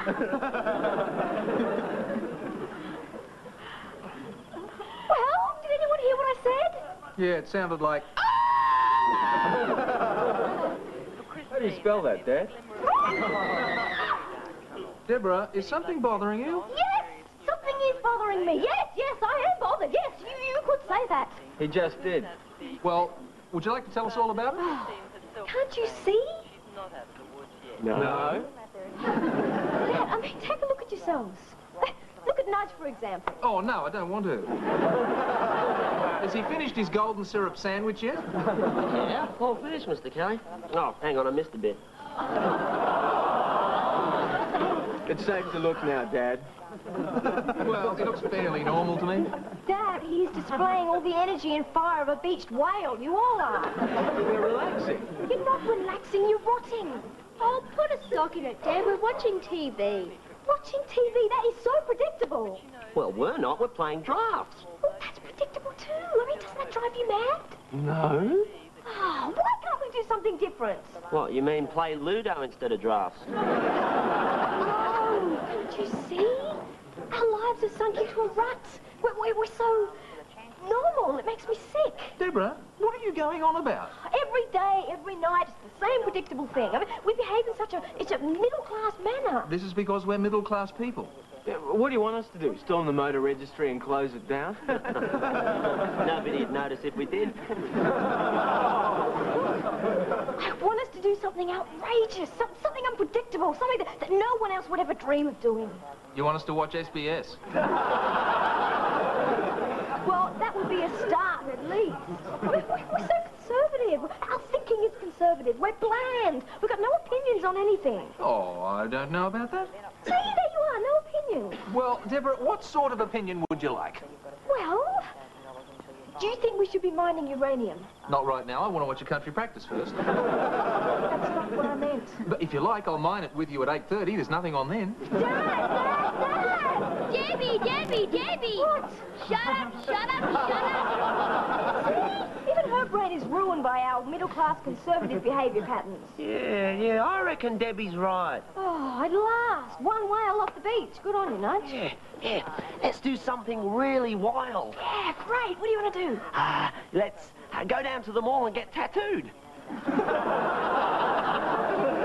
Well, did anyone hear what I said? Yeah, it sounded like... How do you spell that, Dad? Deborah, is something bothering you? Yes, something is bothering me. Yes, I am bothered. Yes, you could say that. He just did. Well, would you like to tell us all about it? Can't you see? No. Dad, I mean, take a look at yourselves. Look at Nudge, for example. Oh, no, I don't want to. Has he finished his golden syrup sandwich yet? Yeah, all finished, Mr. Kelly. Oh, hang on, I missed a bit. It's safe to look now, Dad. Well, it looks fairly normal to me. Dad, he's displaying all the energy and fire of a beached whale. You all are. We're relaxing. You're not relaxing, you're rotting. Oh, put a sock in it, Dad. We're watching TV. Watching TV, that is so predictable. Well, we're not. We're playing drafts. Well, that's predictable too. I mean, doesn't that drive you mad? No. Oh, why can't we do something different? What, you mean play Ludo instead of drafts? Oh, can't you see? Our lives are sunk into a rut. We're so normal. It makes me sick. Deborah, what are you going on about? Every day, every night, it's the same predictable thing. I mean, we behave in such a middle-class manner. This is because we're middle-class people. What do you want us to do? Storm the motor registry and close it down? Nobody'd notice if we did. I want us to do something outrageous, something unpredictable, something that no one else would ever dream of doing. You want us to watch SBS? Well, that would be a start, at least. We're so conservative. Our thinking is conservative. We're bland. We've got no opinions on anything. Oh, I don't know about that. See, there you are, no opinion. Well, Deborah, what sort of opinion would you like? Well, do you think we should be mining uranium? Not right now. I want to watch a country practice first. That's not what I meant. But if you like, I'll mine it with you at 8:30. There's nothing on then. Dad! Debbie! What? Shut up! See? Even her brain is ruined by our middle-class conservative behaviour patterns. Yeah, I reckon Debbie's right. Oh, at last. One whale off the beach. Good on you, Nudge. Yeah. Let's do something really wild. Yeah, great. What do you want to do? Let's go down to the mall and get tattooed.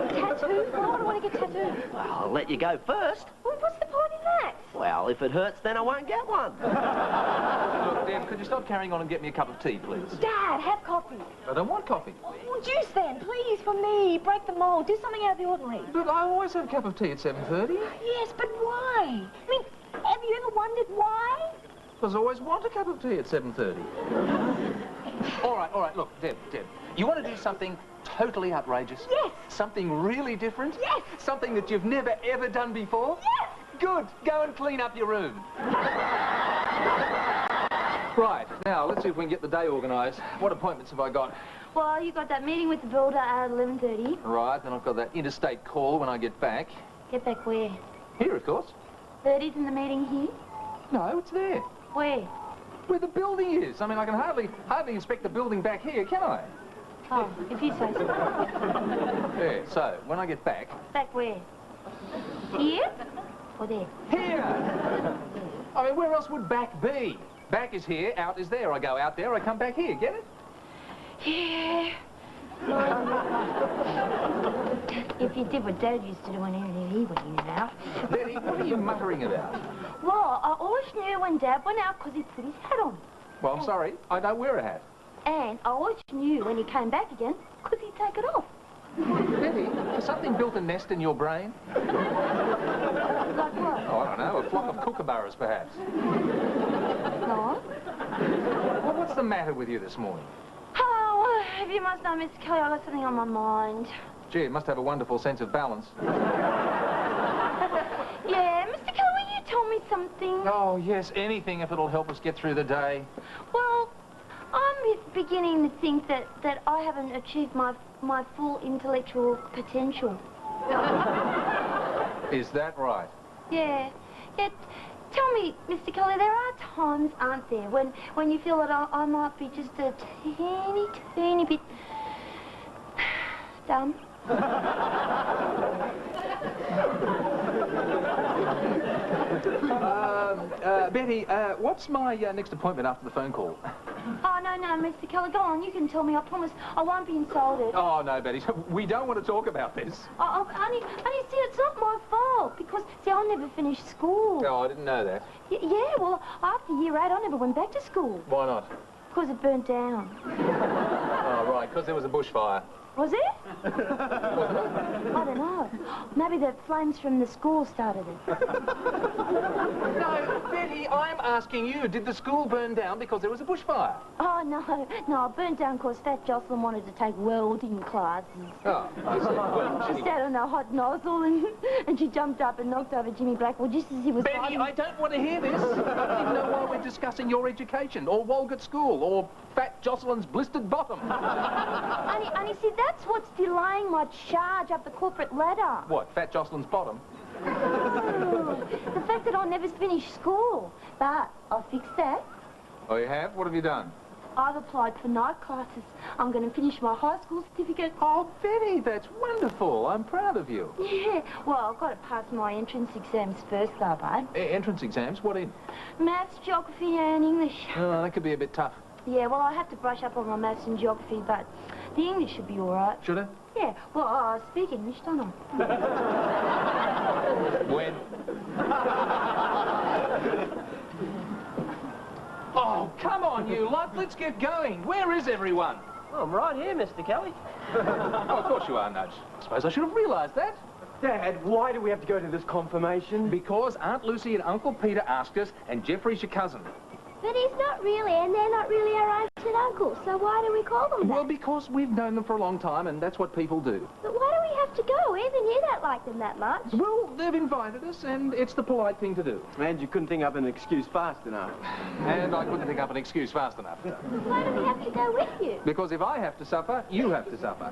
Tattooed? Why would I want to get tattooed? Well, I'll let you go first. Well, what's the point in that? Well, if it hurts, then I won't get one. Look, Deb, could you stop carrying on and get me a cup of tea, please? Dad, have coffee. I don't want coffee. Oh, juice then, please, for me. Break the mold. Do something out of the ordinary. But I always have a cup of tea at 7:30. Yes, but why? I mean, have you ever wondered why? Because I always want a cup of tea at 7:30. All right, look, Deb, you want to do something totally outrageous? Yes. Something really different? Yes. Something that you've never, ever done before? Yes. Good. Go and clean up your room. Right, now, let's see if we can get the day organised. What appointments have I got? Well, you got that meeting with the builder at 11:30. Right, then I've got that interstate call when I get back. Get back where? Here, of course. 30's in the meeting here? No, it's there. Where? Where the building is. I mean, I can hardly inspect the building back here, can I? Oh, if you say so. Yeah, so, when I get back... Back where? Here? Or there? Here! I mean, where else would back be? Back is here, out is there. I go out there, I come back here. Get it? Yeah. If you did what Dad used to do on anything he would use out. Betty, what are you muttering about? Well, I always knew when Dad went out because he put his hat on. Well, I'm sorry, I don't wear a hat. And I always knew when he came back again because he'd take it off. Betty, has something built a nest in your brain? Like what? Oh, I don't know, a flock of kookaburras, perhaps. No. Well, what's the matter with you this morning? Oh, if you must know, Mr. Kelly, I got something on my mind. Gee, it must have a wonderful sense of balance. Yeah, Mr. Kelly, will you tell me something? Oh, yes, anything if it'll help us get through the day. Well, I'm beginning to think that I haven't achieved my full intellectual potential. Is that right? Yeah. Tell me, Mr. Kelly, there are times, aren't there, when you feel that I might be just a teeny bit dumb? Betty, what's my next appointment after the phone call? Oh, no, Mr. Keller, go on. You can tell me. I promise I won't be insulted. Oh, no, Betty. We don't want to talk about this. Honey, see, it's not my fault. Because, see, I never finished school. Oh, I didn't know that. Yeah, well, after year 8, I never went back to school. Why not? Because it burnt down. Oh, right, because there was a bushfire. Was it? I don't know. Maybe the flames from the school started it. No, Betty, I'm asking you, did the school burn down because there was a bushfire? Oh, no, it burnt down because Fat Jocelyn wanted to take welding classes. Oh, I see. Well, She sat on a hot nozzle and she jumped up and knocked over Jimmy Blackwell just as he was Betty, hiding. I don't want to hear this. I don't even know why we're discussing your education, or Walgett School, or Fat Jocelyn's blistered bottom. Honey, see, that's what's delaying my charge up the corporate ladder. What, Fat Jocelyn's bottom? The fact that I never finished school. But I'll fix that. Oh, you have? What have you done? I've applied for night classes. I'm going to finish my high school certificate. Oh, Betty, that's wonderful. I'm proud of you. Yeah, well, I've got to pass my entrance exams first, though, bud. Entrance exams? What in? Maths, geography and English. Oh, that could be a bit tough. Yeah, well, I have to brush up on my maths and geography, but the English should be all right. Should it? Yeah, well, I speak English, don't I? When? Oh, come on, you lot. Let's get going. Where is everyone? Oh, I'm right here, Mr. Kelly. Oh, of course you are, Nudge. I suppose I should have realised that. Dad, why do we have to go to this confirmation? Because Aunt Lucy and Uncle Peter asked us, and Jeffrey's your cousin. But he's not really, and they're not really our aunt and uncle, so why do we call them that? Well, because we've known them for a long time, and that's what people do. But why do we have to go? Even you don't like them that much. Well, they've invited us, and it's the polite thing to do. And you couldn't think up an excuse fast enough. And I couldn't think up an excuse fast enough. Why do we have to go with you? Because if I have to suffer, you have to suffer.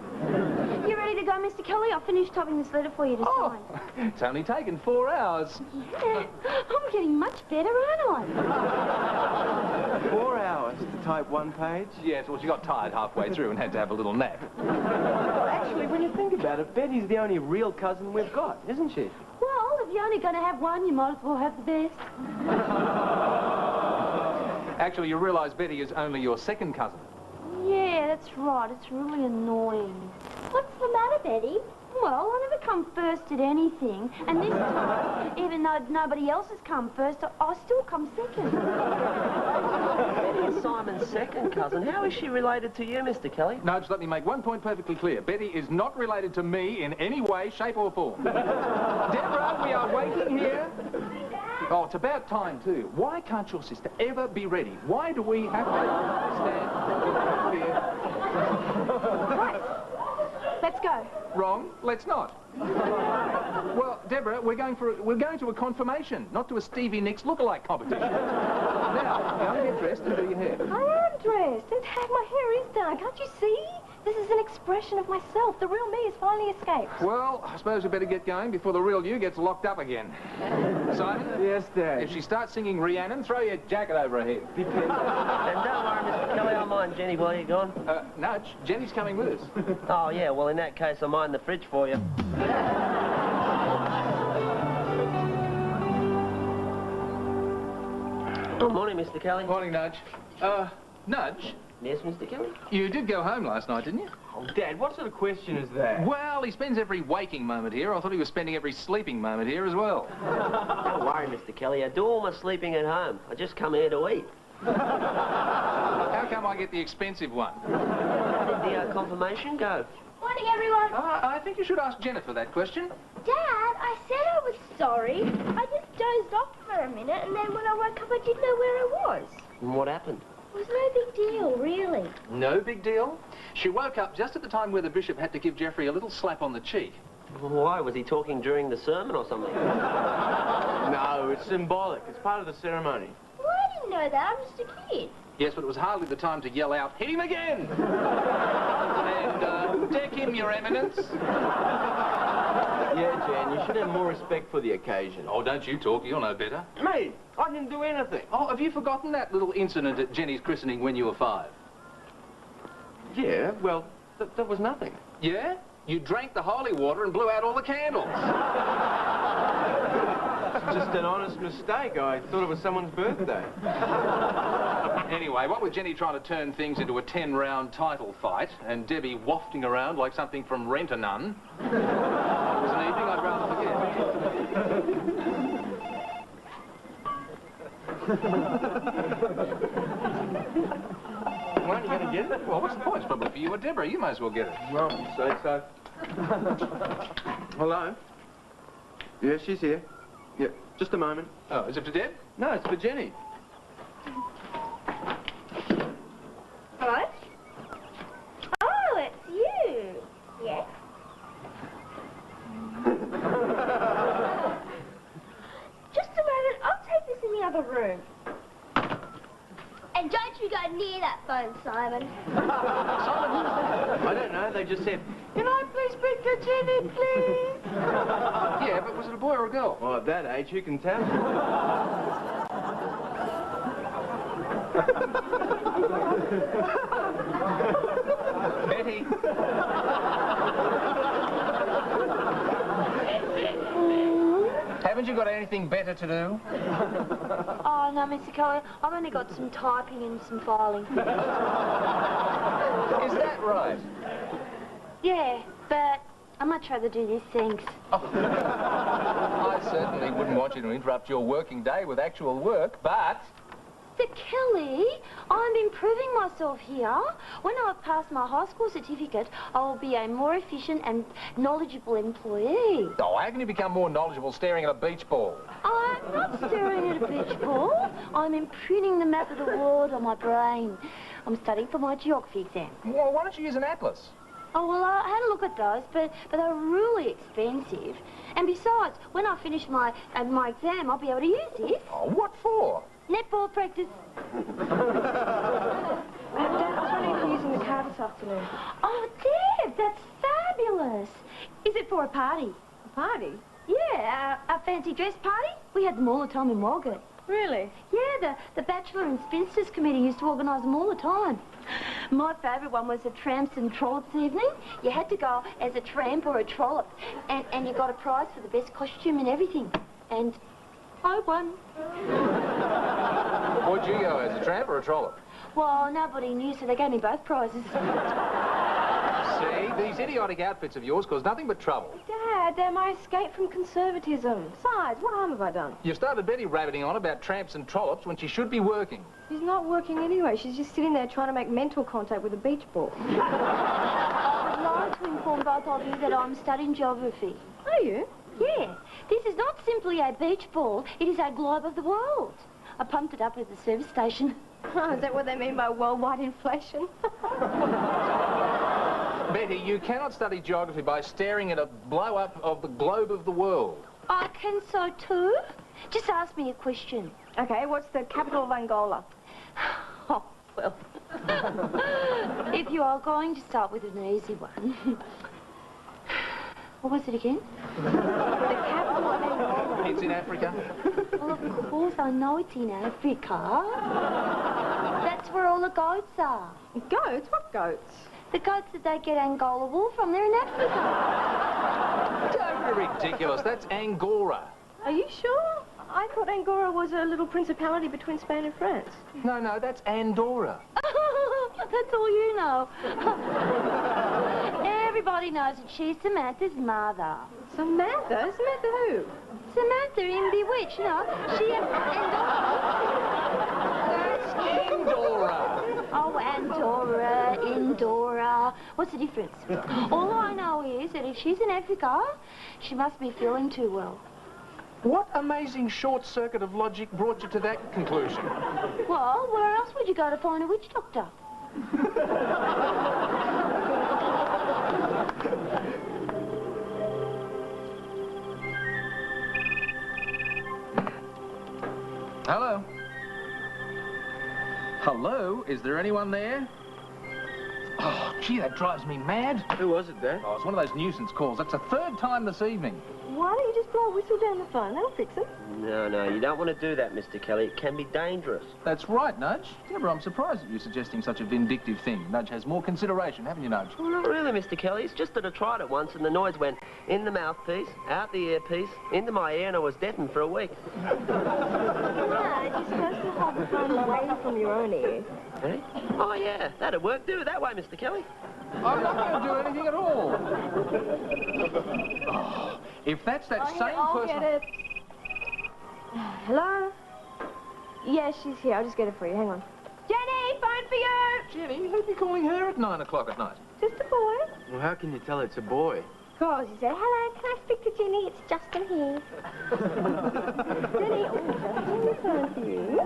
You ready to go, Mr. Kelly? I'll finish typing this letter for you to Oh, sign. it's only taken 4 hours. Yeah, I'm getting much better, aren't I? 4 hours to type 1 page? Yes, well, she got tired halfway through and had to have a little nap. Well, actually, when you think about it, Betty's the only real cousin we've got, isn't she? Well, if you're only going to have one, you might as well have the best. Actually, you realise Betty is only your second cousin. Yeah, that's right. It's really annoying. What's the matter, Betty? Well, I never come first at anything, and this time, even though nobody else has come first, I still come second. Betty is Simon's second cousin. How is she related to you, Mr. Kelly? Nudge, let me make one point perfectly clear. Betty is not related to me in any way, shape or form. Deborah, we are waiting here. Oh, it's about time, too. Why can't your sister ever be ready? Why do we have to stand here? Right. Let's go. Wrong. Let's not. Well, Deborah, we're going to a confirmation, not to a Stevie Nicks lookalike competition. Now, go and get dressed and do your hair. I am dressed, and my hair is done. Can't you see? This is an expression of myself. The real me has finally escaped. Well, I suppose we better get going before the real you gets locked up again. Simon? Yes, Dad. If she starts singing Rhiannon, throw your jacket over her head. And don't worry, Mr. Kelly, I'll mind Jenny while you're gone. Nudge, Jenny's coming with us. Oh, yeah, well, in that case, I'll mind the fridge for you. Good morning, Mr. Kelly. Morning, Nudge. Nudge, Yes, Mr. Kelly? you did go home last night, didn't you? Oh, Dad, what sort of question is that? Well, he spends every waking moment here. I thought he was spending every sleeping moment here as well. Don't worry, Mr. Kelly. I do all my sleeping at home. I just come here to eat. How come I get the expensive one? How did the confirmation go? Morning, everyone. I think you should ask Jennifer that question. Dad, I said I was sorry. I just dozed off for a minute, and then when I woke up, I didn't know where I was. And what happened? It was no big deal, really. No big deal. She woke up just at the time where the bishop had to give Jeffrey a little slap on the cheek. Why? Was he talking during the sermon or something? No, it's symbolic. It's part of the ceremony. Well, I didn't know that. I'm just a kid. Yes, but it was hardly the time to yell out, "Hit him again!" and deck him, your eminence. Yeah, Jan, you should have more respect for the occasion. Oh, don't you talk. You'll know better. Mate, I didn't do anything. Oh, have you forgotten that little incident at Jenny's christening when you were 5? Yeah, well, that was nothing. Yeah? You drank the holy water and blew out all the candles. just an honest mistake. I thought it was someone's birthday. Anyway, what with Jenny trying to turn things into a 10-round title fight and Debbie wafting around like something from Rent-a-Nun, it was an evening I'd rather forget. Weren't you going to get it? Well, what's the point? It's probably for you or Deborah. You might as well get it. Well, say so. Hello? Yeah, she's here. Yeah, just a moment. Oh, is it for Deb? No, it's for Jenny. What? Oh, it's you. Yes. Just a moment. I'll take this in the other room. And don't you go near that phone, Simon. I don't know, they just said, can I please speak to Jenny, please? Yeah, but was it a boy or a girl? Well, at that age, you can tell. Betty. Haven't you got anything better to do? Oh, no, Mr. Kelly, I've only got some typing and some filing. Is that right? Yeah, but I'd much rather do this, thanks. I certainly wouldn't want you to interrupt your working day with actual work, but... Mr. Kelly, I'm improving myself here. When I've passed my high school certificate, I will be a more efficient and knowledgeable employee. Oh, how can you become more knowledgeable staring at a beach ball? I'm not staring at a beach ball. I'm imprinting the map of the world on my brain. I'm studying for my geography exam. Well, why don't you use an atlas? Oh, well, I had a look at those, but they're really expensive. And besides, when I finish my exam, I'll be able to use this. Oh, what for? Netball practice. Dad, I was wondering if you're using the car this afternoon. Oh, Deb, that's fabulous. Is it for a party? A party? Yeah, a fancy dress party. We had them all the time in Walgett. Really? Yeah, the Bachelor and Spinsters Committee used to organise them all the time. My favourite one was the Tramps and Trollops evening. You had to go as a tramp or a trollop, and you got a prize for the best costume and everything. And I won. Would you go as a tramp or a trollop? Well, nobody knew, so they gave me both prizes. See, these idiotic outfits of yours cause nothing but trouble. Dad, they're my escape from conservatism. Besides, what harm have I done? You started Betty rabbiting on about tramps and trollops when she should be working. She's not working anyway. She's just sitting there trying to make mental contact with a beach ball. I would like to inform both of you that I'm studying geography. Are you? Yeah, this is not simply a beach ball, it is a globe of the world. I pumped it up at the service station. Oh, is that what they mean by worldwide inflation? Betty, you cannot study geography by staring at a blow-up of the globe of the world. I can so too. Just ask me a question. Okay, what's the capital of Angola? Oh, well. If you are going to start with an easy one. What was it again? The capital of Angola. It's in Africa. Well, of course, I know it's in Africa. That's where all the goats are. Goats? What goats? The goats that they get Angola wool from, they're in Africa. Don't be ridiculous. That's Angora. Are you sure? I thought Angora was a little principality between Spain and France. No, that's Andorra. That's all you know. Everybody knows that she's Samantha's mother. Samantha? Samantha who? Samantha in Bewitched, you know. She and That's Andorra. Oh, Andorra, Indora. What's the difference? All I know is that if she's in Africa, she must be feeling too well. What amazing short circuit of logic brought you to that conclusion? Well, where else would you go to find a witch doctor? Hello? Hello? Is there anyone there? Oh, Gee, that drives me mad. Who was it, Dad? Oh, it's one of those nuisance calls. That's the third time this evening. Why don't you just blow a whistle down the phone? That'll fix it. No, you don't want to do that, Mr. Kelly. It can be dangerous. That's right, Nudge. Deborah, I'm surprised at you suggesting such a vindictive thing. Nudge has more consideration, haven't you, Nudge? Well, not really, Mr. Kelly. It's just that I tried it once and the noise went in the mouthpiece, out the earpiece, into my ear, and I was deafened for a week. No, you're supposed to hold the phone away from your own ear. Eh? Oh, yeah. That'd work. Do it that way, Mr. Kelly. I'm not going to do anything at all. Oh, if that's that same I'll person... get it. Hello? Yeah, she's here. I'll just get it for you. Hang on. Jenny, phone for you! Jenny, who'd be calling her at 9 o'clock at night? Just a boy. Well, how can you tell it's a boy? Cause you say, hello, can I speak to Jenny? It's Justin here. Jenny, Justin, phone for you.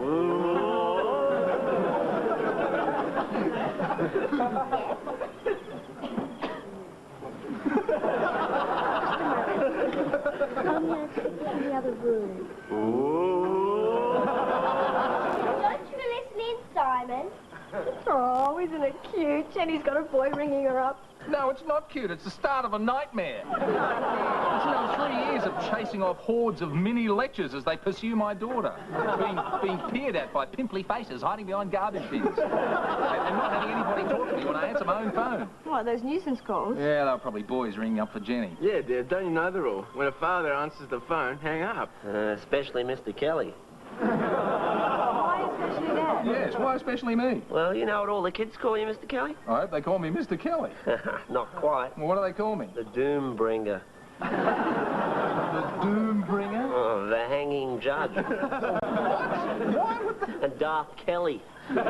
Come here, in the other room. Don't you listen in, Simon. Oh, isn't it cute? Jenny's got a boy ringing her up. No, it's not cute. It's the start of a nightmare. It's another 3 years of chasing off hordes of mini lectures as they pursue my daughter. Being peered at by pimply faces hiding behind garbage bins. And not having anybody talk to me when I answer my own phone. What, those nuisance calls? Yeah, they're probably boys ringing up for Jenny. Yeah, Dad, don't you know the rule? When a father answers the phone, hang up. Especially Mr. Kelly. Why especially that? Yes, why especially me? Well, you know what all the kids call you, Mr. Kelly? I hope they call me Mr. Kelly. Not quite. Well, what do they call me? The Doom Bringer. The Doom Bringer? Oh, the Hanging Judge. Why would they... And Darth Kelly. But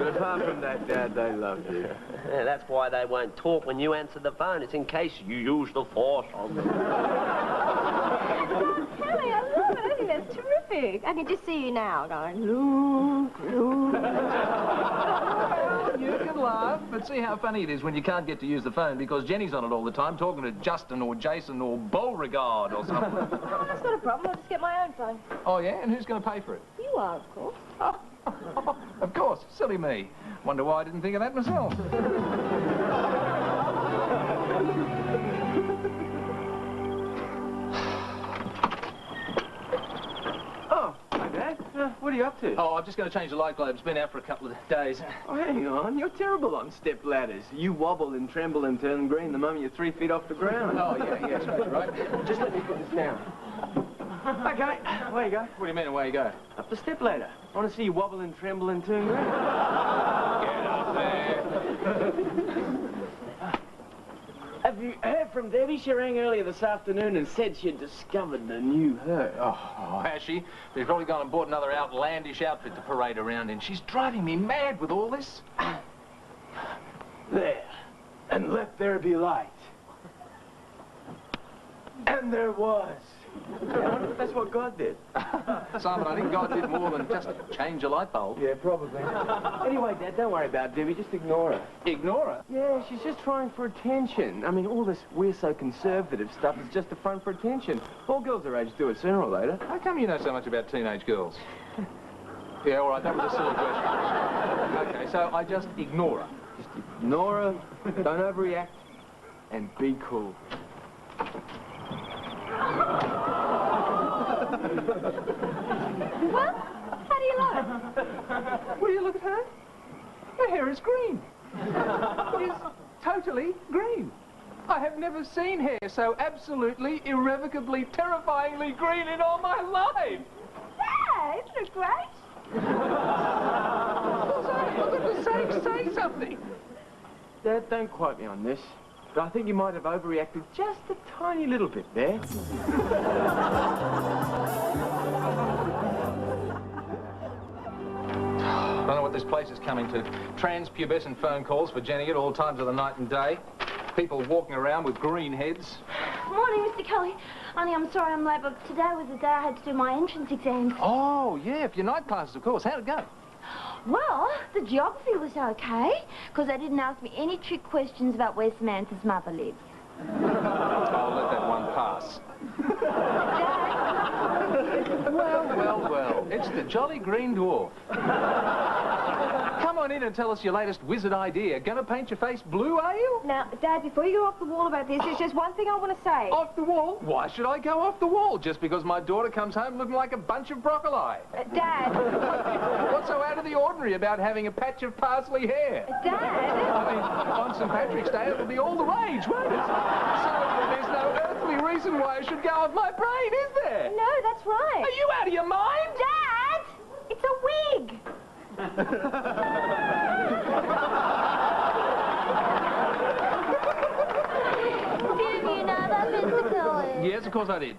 apart from that, Dad, they love you. Yeah, that's why they won't talk when you answer the phone. It's in case you use the force on them. Kelly, I love it. I think that's terrific. I can just see you now going, Luke, Luke. You can laugh, but see how funny it is when you can't get to use the phone because Jenny's on it all the time, talking to Justin or Jason or Beauregard or something. Oh, that's not a problem. I'll just get my own phone. Oh, yeah? And who's going to pay for it? You are, of course. Of course, silly me. Wonder why I didn't think of that myself. Oh, hi, Dad. What are you up to? Oh, I'm just going to change the light globe. It's been out for a couple of days. Oh, hang on. You're terrible on step ladders. You wobble and tremble and turn green the moment you're 3 feet off the ground. Oh, yeah, that's right. Just let me put this down. Okay, away you go. What do you mean, away you go? Up the step ladder. I want to see you wobble and tremble and turn green. Get up there. Have you heard from Debbie? She rang earlier this afternoon and said she'd discovered the new her. Oh, has she? She's probably gone and bought another outlandish outfit to parade around in. She's driving me mad with all this. There. And let there be light. And there was. I wonder if that's what God did. Simon, I think God did more than just change a light bulb. Yeah, probably. Anyway, Dad, don't worry about Debbie. Just ignore her. Ignore her? Yeah, she's just trying for attention. I mean, all this we're so conservative stuff is just a front for attention. All girls her age do it sooner or later. How come you know so much about teenage girls? Yeah, all right, that was a silly question. Okay, so I just ignore her. Just ignore her, don't overreact, and be cool. Well, how do you like? Will you look at her? Her hair is green. It is totally green. I have never seen hair so absolutely, irrevocably, terrifyingly green in all my life. Yeah, isn't it great? For goodness sake, say something. Dad, don't quote me on this, but I think you might have overreacted just a tiny little bit there. I don't know what this place is coming to. Transpubescent phone calls for Jenny at all times of the night and day. People walking around with green heads. Morning, Mr. Kelly. Honey, I'm sorry I'm late, but today was the day I had to do my entrance exams. Oh, yeah, for your night classes, of course. How'd it go? Well, the geography was okay, because they didn't ask me any trick questions about where Samantha's mother lives. I'll let that one pass. Well, it's the Jolly Green Dwarf. Come come on in and tell us your latest wizard idea. Gonna paint your face blue, are you? Now, Dad, before you go off the wall about this, there's just one thing I want to say. Off the wall? Why should I go off the wall? Just because my daughter comes home looking like a bunch of broccoli? Dad. What's so out of the ordinary about having a patch of parsley hair? Dad. I mean, on St. Patrick's Day, it'll be all the rage, won't it? So there's no earthly reason why I should go off my brain, is there? No, that's right. Are you out of your mind? Dad! It's a wig! Did you know that, Mr. Collins? Yes, of course I did.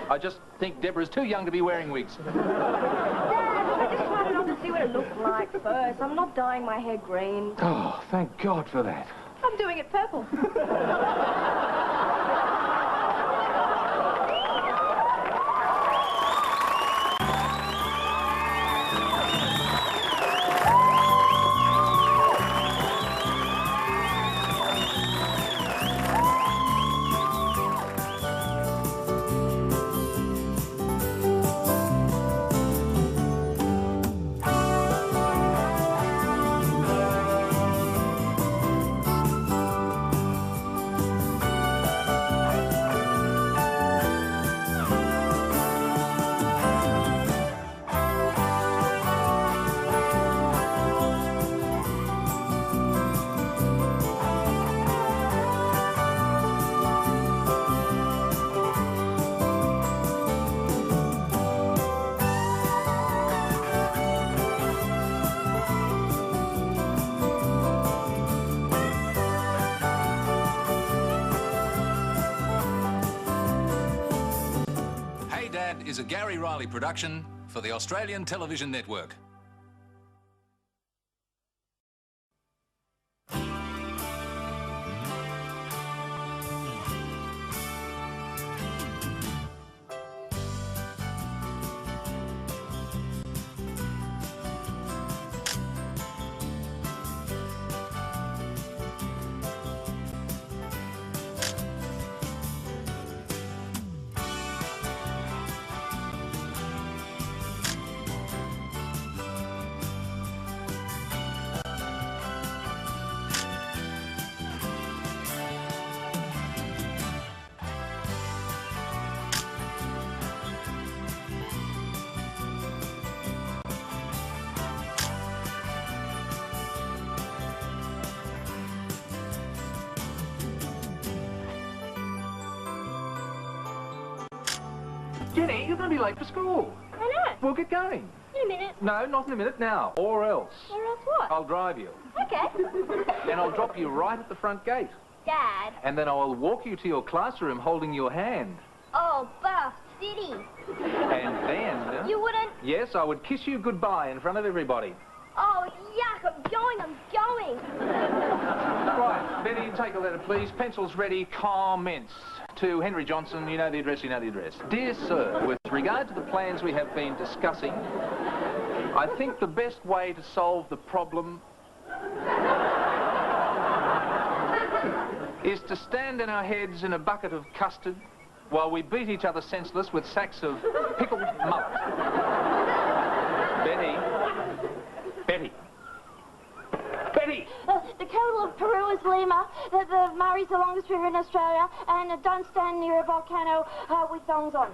I just think Deborah's too young to be wearing wigs. Dad, I just wanted to see what it looked like first. I'm not dyeing my hair green. Oh, thank God for that. I'm doing it purple. Is a Gary Riley production for the Australian Television Network. Jenny, you're going to be late for school. I know. We'll get going. In a minute. No, not in a minute, now. Or else. Or else what? I'll drive you. Okay. And I'll drop you right at the front gate. Dad. And then I'll walk you to your classroom holding your hand. Oh, Buff City. And then... You wouldn't... Yes, I would kiss you goodbye in front of everybody. Oh, yuck, I'm going. Right, Betty, take a letter, please. Pencils ready, commence. To Henry Johnson, you know the address, Dear Sir, with regard to the plans we have been discussing, I think the best way to solve the problem is to stand in our heads in a bucket of custard while we beat each other senseless with sacks of pickled mullet. Betty. The capital of Peru is Lima. The Murray's the longest river in Australia. And don't stand near a volcano with thongs on.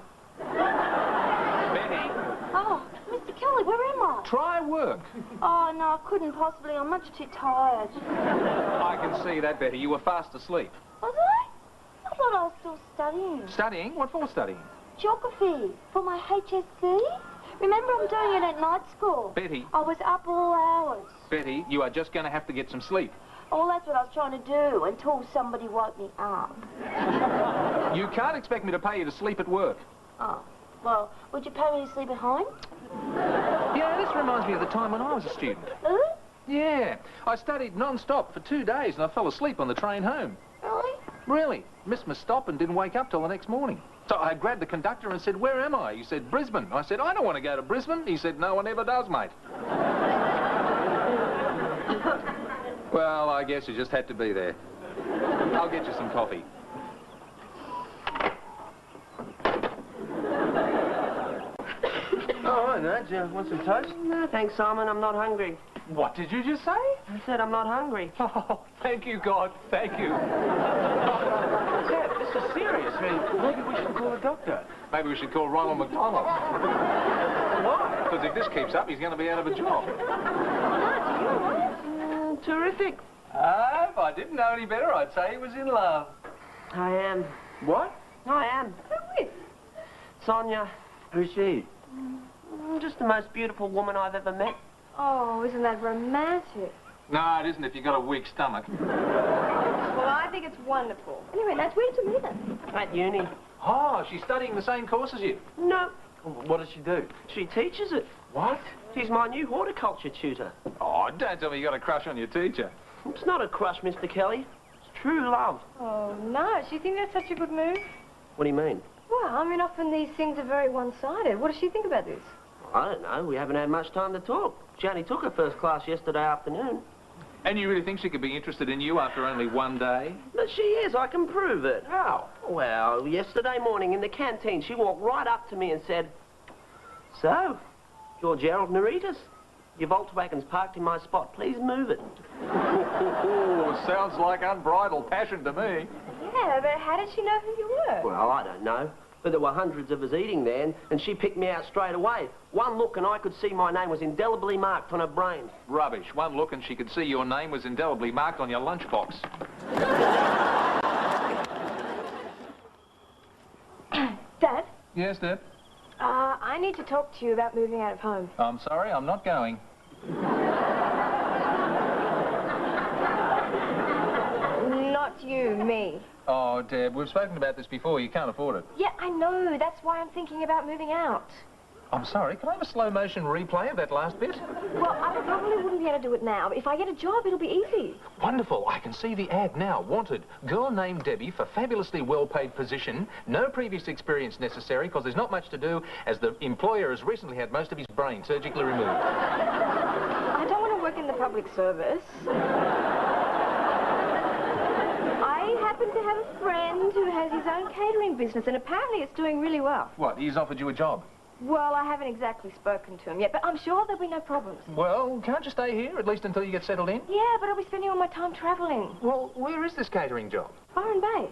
Betty. Oh, Mr. Kelly, where am I? Try work. Oh, no, I couldn't possibly. I'm much too tired. I can see that, Betty. You were fast asleep. Was I? I thought I was still studying. Studying? What for studying? Geography. For my HSC. Remember, I'm doing it at night school. Betty. I was up all hours. Betty, you are just going to have to get some sleep. Oh, that's what I was trying to do until somebody woke me up. You can't expect me to pay you to sleep at work. Oh, well, would you pay me to sleep at home? Yeah, this reminds me of the time when I was a student. Really? Yeah, I studied non-stop for 2 days and I fell asleep on the train home. Really? Really. Missed my stop and didn't wake up till the next morning. So I grabbed the conductor and said, "Where am I?" He said, "Brisbane." I said, "I don't want to go to Brisbane." He said, "No one ever does, mate." Well, I guess you just had to be there. I'll get you some coffee. Oh, I know. Do you want some toast? No, thanks, Simon. I'm not hungry. What did you just say? I said I'm not hungry. Oh, thank you, God. Thank you. Dad, this is serious. I mean, maybe we should call a doctor. Maybe we should call Ronald McDonald. Why? Because if this keeps up, he's going to be out of a job. Terrific. If I didn't know any better, I'd say he was in love. I am. What? I am. Who with? Sonia. Who's she? Just the most beautiful woman I've ever met. Oh, isn't that romantic? No, it isn't if you've got a weak stomach. Well, I think it's wonderful. Anyway, that's where to meet them. At uni. Oh, she's studying the same course as you. No. What does she do? She teaches it. What? She's my new horticulture tutor. Oh, don't tell me you got a crush on your teacher. It's not a crush, Mr. Kelly. It's true love. Oh, no. Do you think that's such a good move? What do you mean? Well, I mean, often these things are very one-sided. What does she think about this? I don't know. We haven't had much time to talk. She only took her first class yesterday afternoon. And you really think she could be interested in you after only one day? But she is. I can prove it. How? Well, yesterday morning in the canteen, she walked right up to me and said, "So, you're Gerald Naritas? Your Volkswagen's parked in my spot. Please move it." Oh, sounds like unbridled passion to me. Yeah, but how did she know who you were? Well, I don't know. But there were hundreds of us eating there, and she picked me out straight away. One look and I could see my name was indelibly marked on her brain. Rubbish. One look and she could see your name was indelibly marked on your lunchbox. Dad? Yes, Deb? I need to talk to you about moving out of home. I'm sorry, I'm not going. Not you, me. Oh, Deb, we've spoken about this before. You can't afford it. Yeah, I know. That's why I'm thinking about moving out. I'm sorry, can I have a slow motion replay of that last bit? Well, I probably wouldn't be able to do it now. But if I get a job, it'll be easy. Wonderful. I can see the ad now. Wanted. Girl named Debbie for fabulously well-paid position. No previous experience necessary because there's not much to do as the employer has recently had most of his brain surgically removed. I don't want to work in the public service. I happen to have a friend who has his own catering business, and apparently it's doing really well. What, he's offered you a job? Well, I haven't exactly spoken to him yet, but I'm sure there'll be no problems. Well, can't you stay here, at least until you get settled in? Yeah, but I'll be spending all my time travelling. Well, where is this catering job? Byron Bay.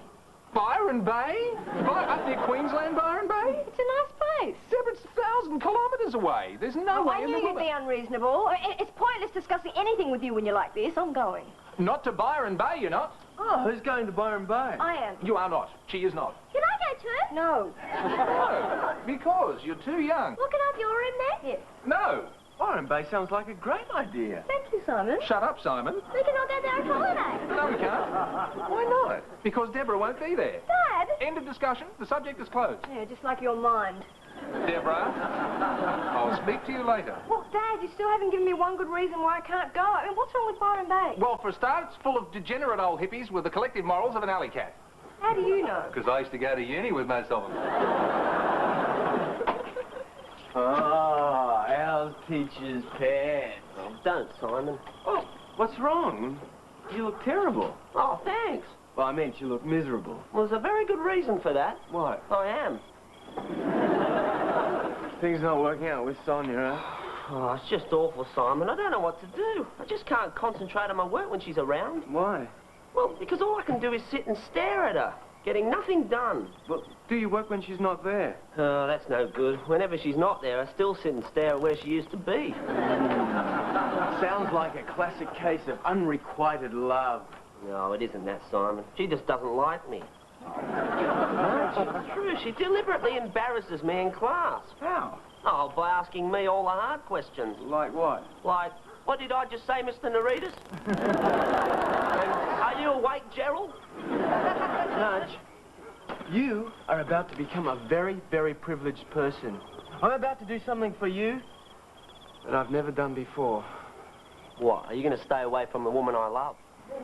Byron Bay? Up near Queensland, Byron Bay? It's a nice place. Yeah, but it's 1,000 kilometres away. There's no way I in knew the you'd world. be unreasonable. It's pointless discussing anything with you when you're like this. I'm going. Not to Byron Bay, you're not. Oh, who's going to Byron Bay? I am. You are not. She is not. Can I go too? No. No, because you're too young. Well, can I have your room there? Yes. No. Byron Bay sounds like a great idea. Thank you, Simon. Shut up, Simon. We can all go there on holiday. No, we can't. Why not? Because Deborah won't be there. Dad? End of discussion. The subject is closed. Yeah, just like your mind. Deborah, I'll speak to you later. Well, Dad, you still haven't given me one good reason why I can't go. I mean, what's wrong with Byron Bay? Well, for a start, it's full of degenerate old hippies with the collective morals of an alley cat. How do you know? Because I used to go to uni with most of them. Oh, our teacher's pet. Oh, don't, Simon. Oh, what's wrong? You look terrible. Oh, thanks. Well, I meant you look miserable. Well, there's a very good reason for that. What? I am. Things not working out with Sonia, huh? Oh, it's just awful, Simon. I don't know what to do. I just can't concentrate on my work when she's around. Why? Well, because all I can do is sit and stare at her, getting nothing done. Well, do you work when she's not there? Oh, that's no good. Whenever she's not there, I still sit and stare at where she used to be. Sounds like a classic case of unrequited love. No, it isn't that, Simon. She just doesn't like me. No, it's true. She deliberately embarrasses me in class. How? Oh, by asking me all the hard questions. Like what? Like, what did I just say, Mr. Naritas? Are you awake, Gerald? Nudge, you are about to become a very, very privileged person. I'm about to do something for you that I've never done before. What, are you going to stay away from the woman I love?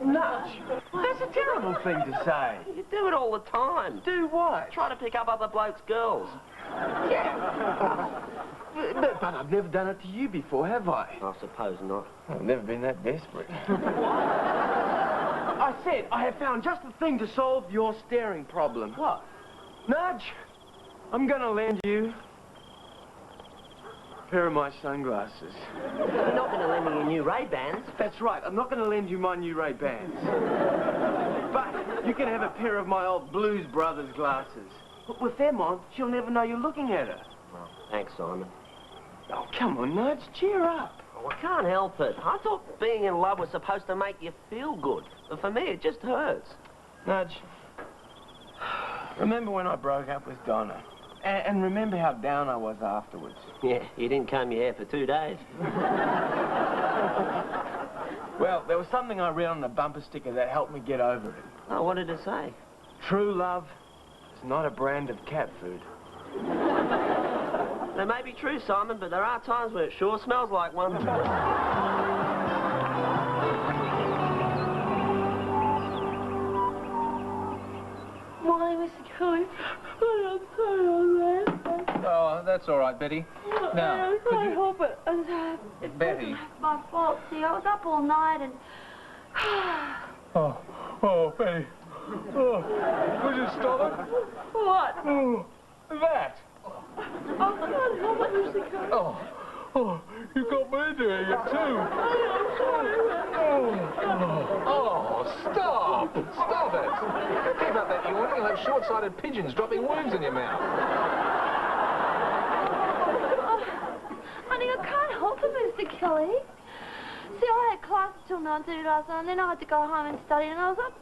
Nudge, that's a terrible thing to say. You do it all the time. Do what? Try to pick up other blokes' girls. But I've never done it to you before, have I? I suppose not. I've never been that desperate. I said I have found just the thing to solve your staring problem. What? Nudge, I'm gonna lend you pair of my sunglasses. You're not going to lend me your new Ray-Bans. That's right, I'm not going to lend you my new Ray-Bans. But you can have a pair of my old Blues Brothers glasses. But with them on, she'll never know you're looking at her. Well, thanks, Simon. Oh, come on, Nudge, cheer up. Oh, I can't help it. I thought being in love was supposed to make you feel good. But for me, it just hurts. Nudge, remember when I broke up with Donna? And remember how down I was afterwards? Yeah, you didn't comb your hair for 2 days. Well, there was something I read on the bumper sticker that helped me get over it. Oh, what did it say? True love is not a brand of cat food. That may be true, Simon, but there are times where it sure smells like one. Morning, Mr. Kelly. I'm sorry all that. Oh, that's all right, Betty. Now, I could can't you... help it. It Betty. wasn't my fault. See, I was up all night and... Oh, Betty. Oh, could you stop it? What? Oh, that. I can't help it, Mr. Kelly. Oh, you got me doing it too. Oh, stop! Stop it! Keep up that yawning, you'll have short-sighted pigeons dropping worms in your mouth. Honey, I can't help it, Mr. Kelly. See, I had classes till 9:30 last night, and then I had to go home and study, and I was up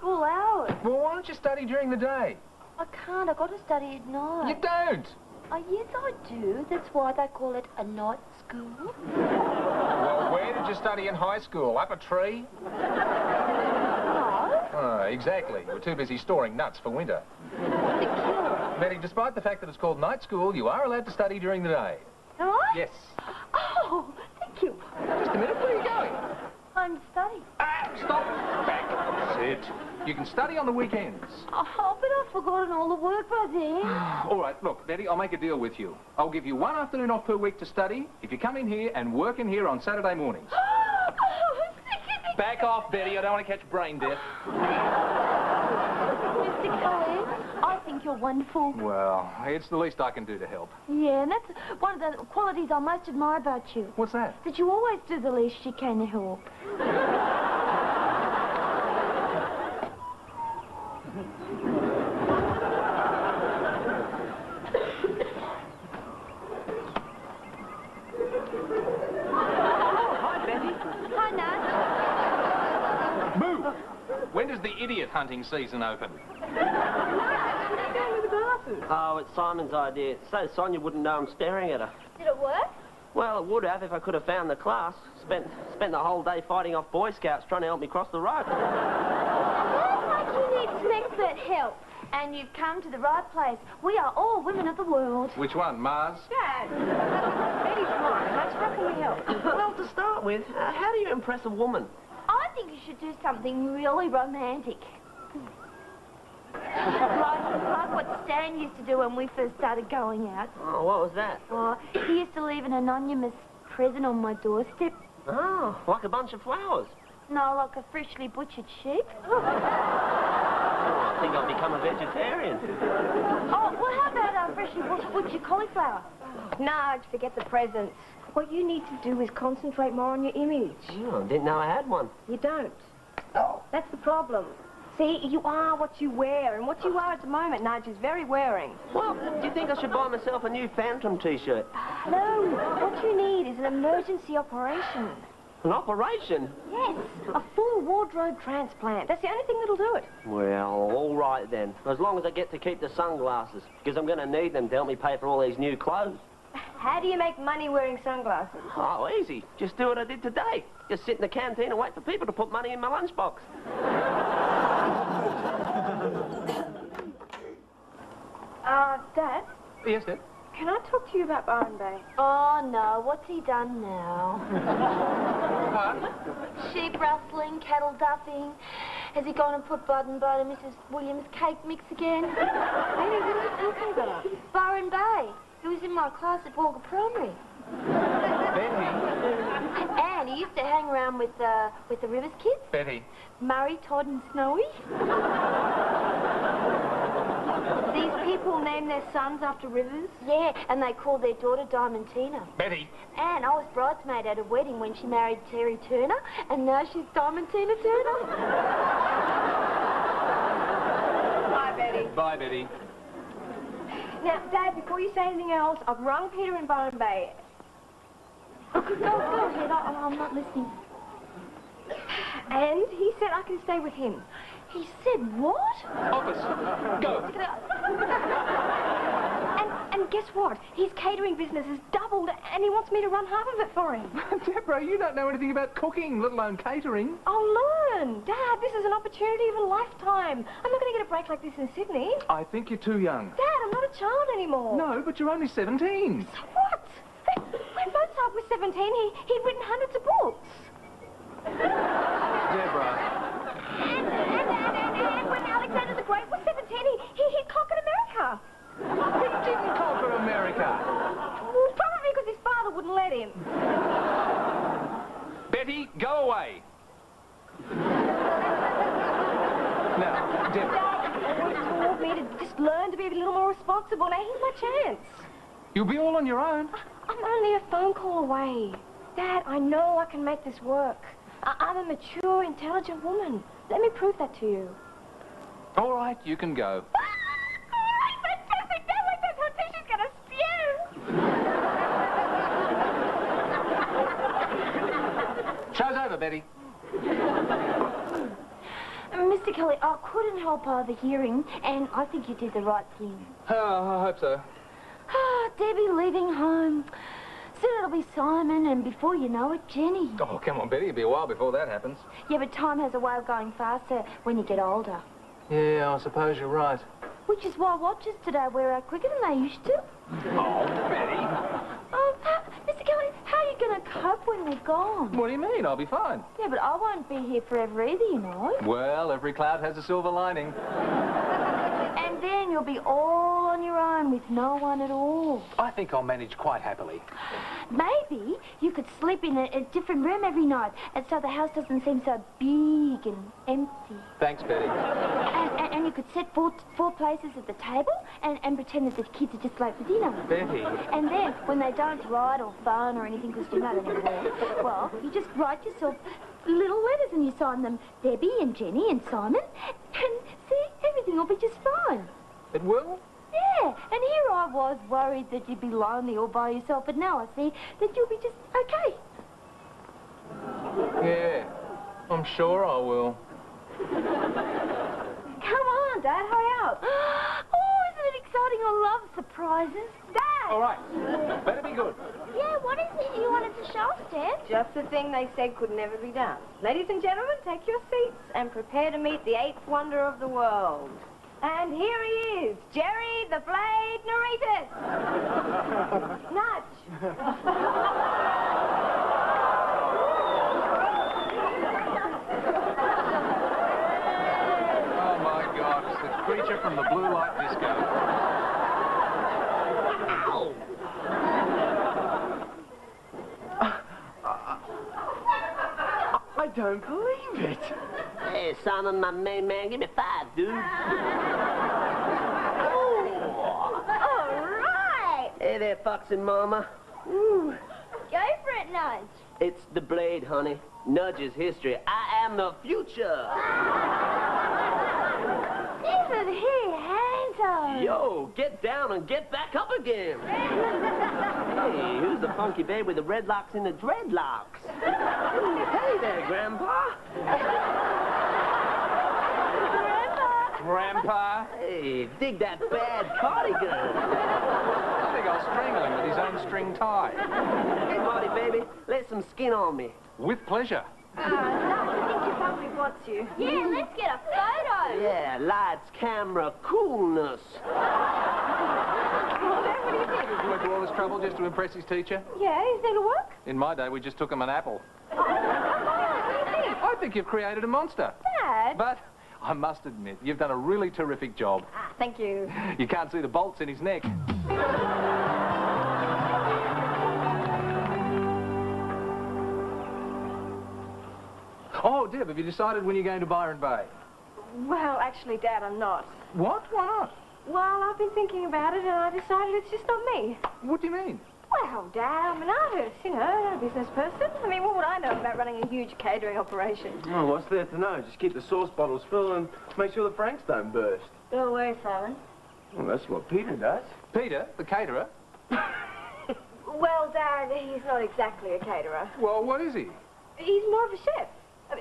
all hours. Well, why don't you study during the day? I can't. I've got to study at night. You don't. Oh, yes, I do. That's why they call it a night school. Well, where did you study in high school? Up a tree? No. Exactly. You were too busy storing nuts for winter. Mr. Kelly. Betty, despite the fact that it's called night school, you are allowed to study during the day. Am I? Yes. Oh, thank you. Just a minute, where are you going? I'm studying. Stop. Back. Sit. You can study on the weekends. Oh, but I've forgotten all the work by then. All right, look, Betty, I'll make a deal with you. I'll give you one afternoon off per week to study if you come in here and work in here on Saturday mornings. Back off, Betty. I don't want to catch brain death. Mr. Kelly, I think you're wonderful. Well, it's the least I can do to help. Yeah, and that's one of the qualities I most admire about you. What's that? That you always do the least you can to help. Hi, Betty. Hi, Nat. Boo! When does the idiot hunting season open? Oh, it's Simon's idea. So Sonia wouldn't know I'm staring at her. Did it work? Well, it would have if I could have found the class. Spent the whole day fighting off Boy Scouts trying to help me cross the road. Sounds like you need some expert help. And you've come to the right place. We are all women of the world. Which one, Mars? Dad, Betty's right. How can we help? Well, to start with, how do you impress a woman? I think you should do something really romantic. like what Stan used to do when we first started going out. Oh, what was that? Oh, he used to leave an anonymous present on my doorstep. Oh, like a bunch of flowers. No, like a freshly butchered sheep. I think I'll become a vegetarian. Oh, well, how about freshly butchered cauliflower? Nudge, forget the presents. What you need to do is concentrate more on your image. Oh, didn't know I had one. You don't. That's the problem. See, you are what you wear, and what you are at the moment, Nudge, is very wearing. Well, do you think I should buy myself a new Phantom T-shirt? No, what you need is an emergency operation. An operation? Yes, a full wardrobe transplant. That's the only thing that'll do it. Well, all right then. As long as I get to keep the sunglasses, because I'm going to need them to help me pay for all these new clothes. How do you make money wearing sunglasses? Oh, easy. Just do what I did today. Just sit in the canteen and wait for people to put money in my lunchbox. Dad, Yes, Dad. can I talk to you about Byron Bay? Oh, no. What's he done now? What? Sheep rustling, cattle duffing. Has he gone and put Bud and Bud in Mrs. Williams' cake mix again? Hey, what are you talking about? Byron Bay. He was in my class at Walker Primary. Betty. And he used to hang around with the Rivers kids. Betty. Murray, Todd and Snowy. These people name their sons after rivers? Yeah, and they call their daughter Diamantina. Betty. And I was bridesmaid at a wedding when she married Terry Turner, and now she's Diamantina Turner. Bye, Betty. Bye, Betty. Now, Dad, before you say anything else, I've rung Peter in Byron Bay. Go ahead, I'm not listening. And he said I can stay with him. He said what? Office. Go. And guess what? His catering business has doubled and he wants me to run half of it for him. Deborah, you don't know anything about cooking, let alone catering. I'll learn. Dad, this is an opportunity of a lifetime. I'm not going to get a break like this in Sydney. I think you're too young. Dad, I'm not a child anymore. No, but you're only 17. So what? Hey, when Mozart was 17, he'd written hundreds of books. Deborah. And when Alexander the Great was 17, he conquered America. He didn't conquer America. Well, probably because his father wouldn't let him. Betty, go away. Now, Deborah. Dad always told me to just learn to be a little more responsible. Now, here's my chance. You'll be all on your own. I'm only a phone call away. Dad, I know I can make this work. I'm a mature, intelligent woman. Let me prove that to you. All right, you can go. Fantastic! Dad, like that she's gonna spew! Show's over, Betty. Mr. Kelly, I couldn't help overhearing, and I think you did the right thing. I hope so. Debbie leaving home. Soon it'll be Simon, and before you know it, Jenny. Oh, come on, Betty. It'll be a while before that happens. Yeah, but time has a way of going faster when you get older. Yeah, I suppose you're right. Which is why watches today wear out quicker than they used to. Oh, Betty. Mr. Kelly, how are you going to cope when we're gone? What do you mean? I'll be fine. Yeah, but I won't be here forever either, you know. Well, every cloud has a silver lining. And then you'll be all on your own with no one at all. I think I'll manage quite happily. Maybe you could sleep in a different room every night, and so the house doesn't seem so big and empty. Thanks, Betty. And you could set four places at the table and pretend that the kids are just late for dinner. Betty. And then, when they don't write or phone or anything, because you know they never will, well, you just write yourself little letters and you sign them Debbie and Jenny and Simon, and see, everything will be just fine. It will? Yeah, and here I was worried that you'd be lonely all by yourself, but now I see that you'll be just okay. Yeah, I'm sure I will. Come on, Dad, hurry up. Oh, isn't it exciting? I love surprises. Dad! All right, better be good. Yeah, what is it you wanted to show us, Dad? Just the thing they said could never be done. Ladies and gentlemen, take your seats and prepare to meet the eighth wonder of the world. And here he is, Jerry the Blade Narratus. Nudge. Oh, my God, it's the creature from the blue light disco. I don't believe it. Hey, Simon, my main man, give me 5, dude. All right. Hey there, Foxy Mama. Go for it, Nudge. It's the Blade, honey. Nudge is history. I am the future. Isn't he handsome? Yo, get down and get back up again. Hey, who's the funky babe with the red locks and the dreadlocks? Hey there, Grandpa. Grandpa? Hey, dig that bad cardigan. I think I'll strangle him with his own string tie. Hey, Marty, baby, lay some skin on me. With pleasure. I think your public wants you. Yeah, let's get a photo. Yeah, lights, camera, coolness. Well, then, what do you think? He went to all this trouble just to impress his teacher. Yeah, you think it'll work? In my day, we just took him an apple. What do you think? I think you've created a monster. Dad? But I must admit, you've done a really terrific job. Thank you. You can't see the bolts in his neck. Oh, Deb, have you decided when you're going to Byron Bay? Well, actually, Dad, I'm not. What? Why not? Well, I've been thinking about it and I decided it's just not me. What do you mean? Well, Dad, I'm an artist, you know, not a business person. I mean, what would I know about running a huge catering operation? Oh, what's there to know? Just keep the sauce bottles full and make sure the franks don't burst. Don't worry, Simon. Well, that's what Peter does. Peter, the caterer? Well, Dad, he's not exactly a caterer. Well, what is he? He's more of a chef.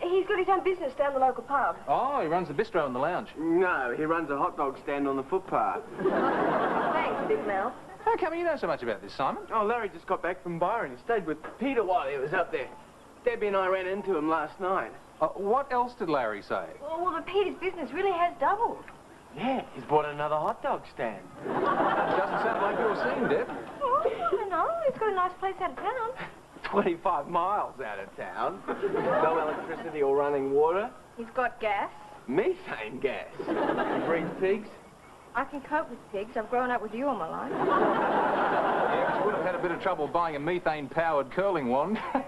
He's got his own business down the local pub. Oh, he runs the bistro in the lounge. No, he runs a hot dog stand on the footpath. Thanks, Big Mouth. How come you know so much about this, Simon? Oh, Larry just got back from Byron. He stayed with Peter while he was up there. Debbie and I ran into him last night. What else did Larry say? Well, the Peter's business really has doubled. Yeah, he's bought another hot dog stand. Doesn't sound like you're seeing, Deb. Oh, I don't know. He's got a nice place out of town. 25 miles out of town. No electricity or running water. He's got gas. Methane gas. He breeds pigs. I can cope with pigs. I've grown up with you all my life. Yeah, but you would have had a bit of trouble buying a methane-powered curling wand. Yes,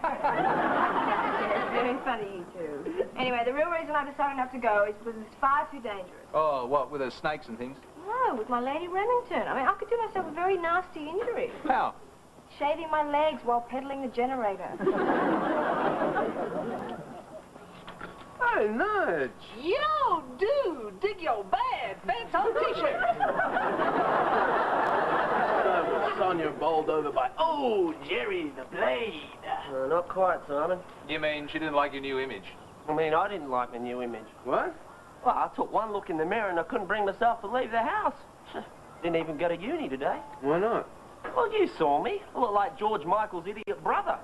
very funny, you two. Anyway, the real reason I decided not to go is because it's far too dangerous. Oh, what, with the snakes and things? No, with my Lady Remington. I mean, I could do myself a very nasty injury. How? Shaving my legs while pedaling the generator. Oh, Nudge. Yo, dude, dig your bad pants on t-shirt. Sonia bowled over by, oh, Jerry the Blade. Not quite, Simon. You mean she didn't like your new image? I mean, I didn't like my new image. What? Well, I took one look in the mirror and I couldn't bring myself to leave the house. Didn't even go to uni today. Why not? Well, you saw me. I look like George Michael's idiot brother.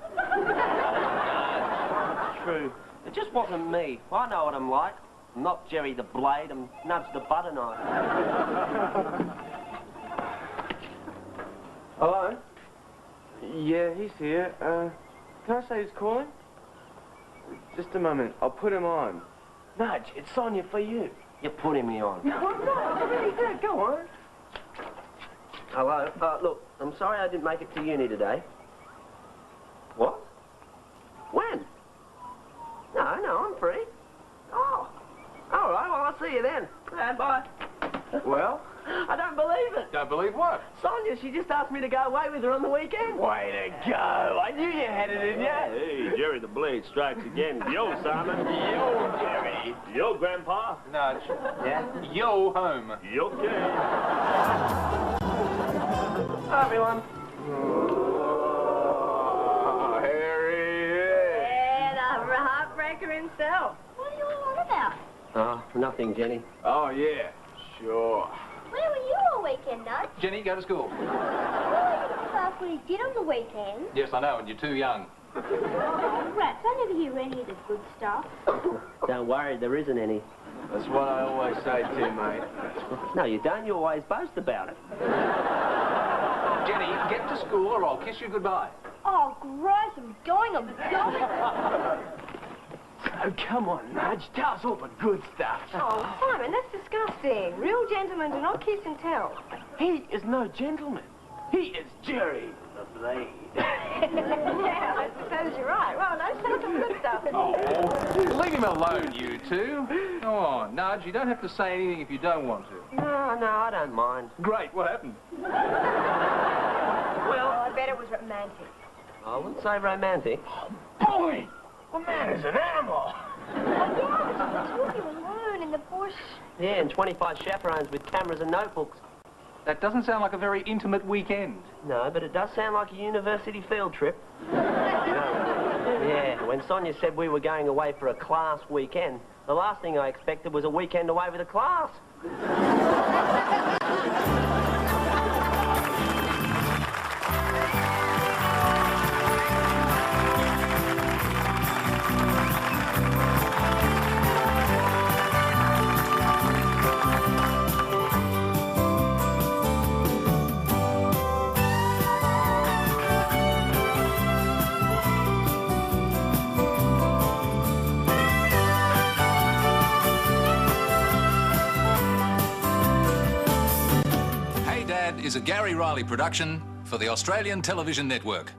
True. It just wasn't me. I know what I'm like. I'm not Jerry the Blade. I'm Nudge the butter knife. Hello? Yeah, he's here. Can I say who's calling? Just a moment. I'll put him on. Nudge, it's Sonia for you. You're putting me on. No, I really did. Go on. Hello? Look, I'm sorry I didn't make it to uni today. What? When? No, I'm free. Oh. All right, well, I'll see you then. Bye. Well? I don't believe it. Don't believe what? Sonia, she just asked me to go away with her on the weekend. Way to go. I knew you had it in you. Hey, Jerry the Blade strikes again. Yo, Simon. Yo, Jerry. Yo, Grandpa. Nudge. Yeah? Yo, home. You okay? Hi, everyone. Oh, Harry. And a heartbreaker himself. What are you all on about? Oh, nothing, Jenny. Oh, yeah. Sure. Where were you all weekend, Nudge? Jenny, go to school. Oh, you didn't ask what he did on the weekend. Yes, I know, and you're too young. Oh, rats, I never hear any of the good stuff. Don't worry, there isn't any. That's what I always say too, mate. No, you don't. You always boast about it. Jenny, get to school or I'll kiss you goodbye. Oh, gross, I'm going. Oh, come on, Nudge. Tell us all the good stuff. Oh, Simon, that's disgusting. Real gentlemen do not kiss and tell. He is no gentleman. He is Jerry the Blade. Yeah, I suppose you're right. Well, no, tell us some good stuff. Oh, leave him alone, you two. Come on, Nudge, you don't have to say anything if you don't want to. No, I don't mind. Great, what happened? Well, I bet it was romantic. I wouldn't say romantic. Boy! The man is an animal. Oh, yeah, we took you alone in the bush. Yeah, and 25 chaperones with cameras and notebooks. That doesn't sound like a very intimate weekend. No, but it does sound like a university field trip. Yeah, when Sonia said we were going away for a class weekend, the last thing I expected was a weekend away with a class. Is a Gary Riley production for the Australian Television Network.